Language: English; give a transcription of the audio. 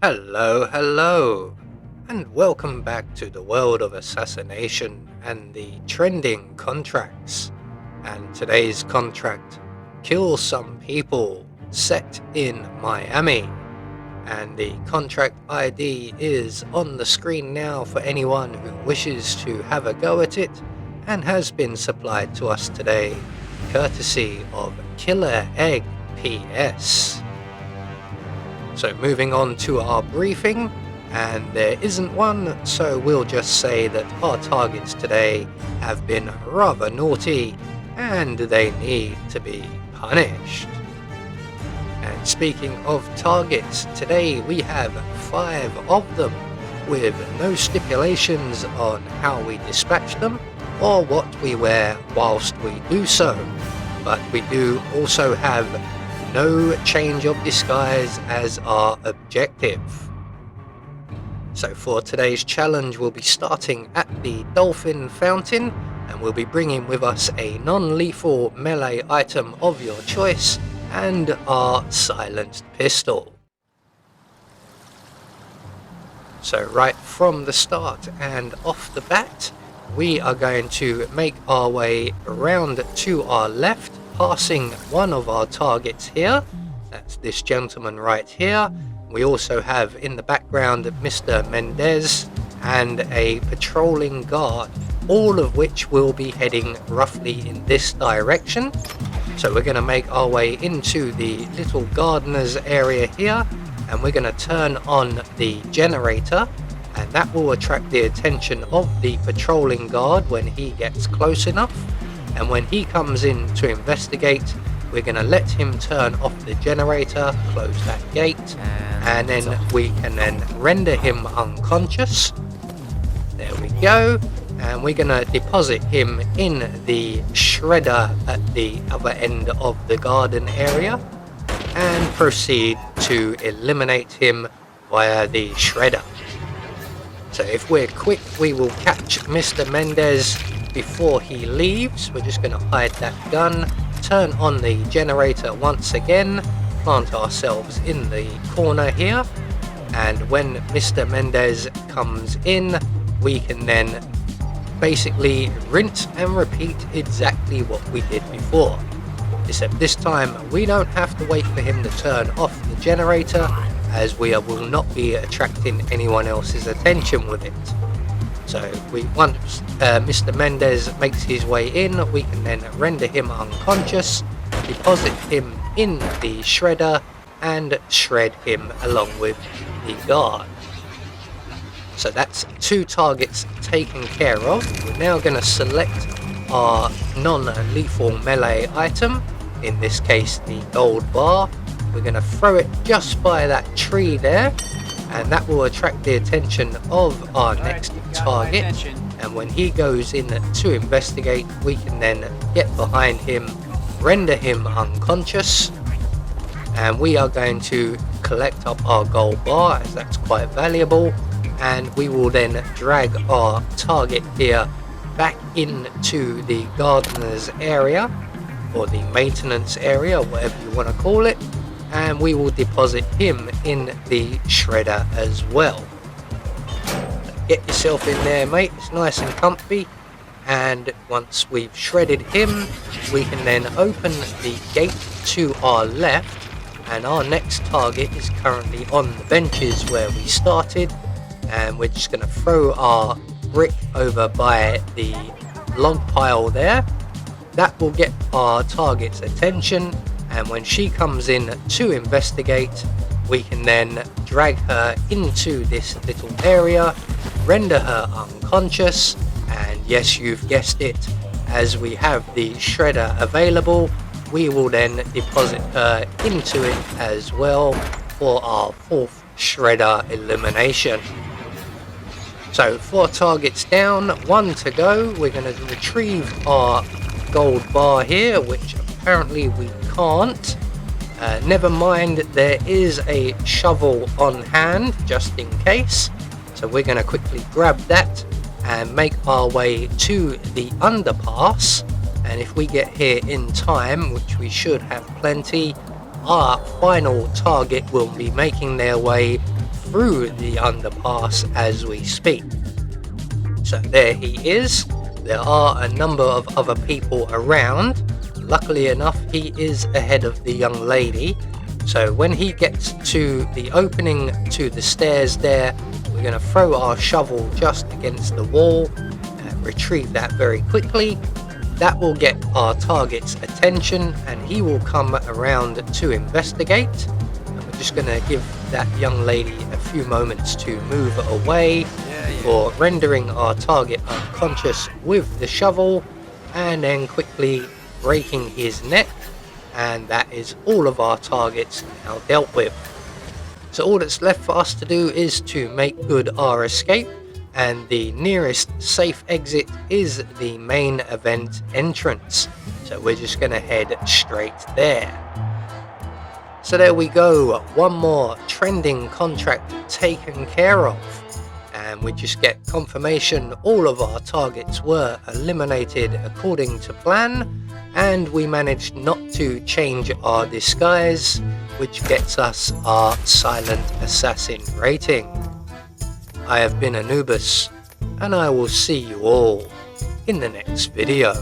Hello, and welcome back to the world of assassination and the trending contracts. And today's contract, kill some people, set in Miami. And the contract ID is on the screen now for anyone who wishes to have a go at it, and has been supplied to us today, courtesy of Killer Egg PS. So moving on to our briefing, and there isn't one, so we'll just say that our targets today have been rather naughty and they need to be punished. And speaking of targets, today we have 5 of them, with no stipulations on how we dispatch them or what we wear whilst we do so. But we do also have no change of disguise as our objective. So for today's challenge, we'll be starting at the Dolphin Fountain, and we'll be bringing with us a non-lethal melee item of your choice and our silenced pistol. So right from the start and off the bat, we are going to make our way around to our left, passing one of our targets here. That's this gentleman right here. We also have in the background Mr. Mendez and a patrolling guard, all of which will be heading roughly in this direction. So we're going to make our way into the little gardener's area here, and we're going to turn on the generator, and that will attract the attention of the patrolling guard when he gets close enough. And when he comes in to investigate, we're going to let him turn off the generator, close that gate, and then we can then render him unconscious. There we go. And we're going to deposit him in the shredder at the other end of the garden area and proceed to eliminate him via the shredder. So if we're quick, we will catch Mr. Mendez before he leaves. We're just going to hide that gun, turn on the generator once again, plant ourselves in the corner here, and when Mr. Mendez comes in, we can then basically rinse and repeat exactly what we did before. Except this time we don't have to wait for him to turn off the generator, as we will not be attracting anyone else's attention with it. So once Mr. Mendez makes his way in, we can then render him unconscious, deposit him in the shredder, and shred him along with the guard. So that's 2 targets taken care of. We're now going to select our non-lethal melee item, in this case the gold bar. We're going to throw it just by that tree there, and that will attract the attention of our next target. And when he goes in to investigate, we can then get behind him, render him unconscious, and we are going to collect up our gold bar, as that's quite valuable, and we will then drag our target here back into the gardener's area, or the maintenance area, whatever you want to call it, and we will deposit him in the shredder as well. Get yourself in there, mate, it's nice and comfy. And once we've shredded him, we can then open the gate to our left, and our next target is currently on the benches where we started, and we're just going to throw our brick over by the log pile there. That will get our target's attention, and when she comes in to investigate, we can then drag her into this little area, render her unconscious, and yes, you've guessed it, as we have the shredder available, we will then deposit her into it as well for our 4th shredder elimination. So 4 targets down, 1 to go. We're going to retrieve our gold bar here, which apparently we can't. Never mind, there is a shovel on hand just in case, so we're going to quickly grab that and make our way to the underpass. And if we get here in time, which we should have plenty, our final target will be making their way through the underpass as we speak. So there he is. There are a number of other people around. Luckily enough, he is ahead of the young lady. So when he gets to the opening to the stairs there, we're going to throw our shovel just against the wall and retrieve that very quickly. That will get our target's attention and he will come around to investigate. And we're just going to give that young lady a few moments to move away for rendering our target unconscious with the shovel and then quickly breaking his neck. And that is all of our targets now dealt with. So all that's left for us to do is to make good our escape, and the nearest safe exit is the main event entrance. So we're just going to head straight there. So there we go, one more trending contract taken care of. And we just get confirmation all of our targets were eliminated according to plan, and we managed not to change our disguise, which gets us our silent assassin rating. I have been Anubis, and I will see you all in the next video.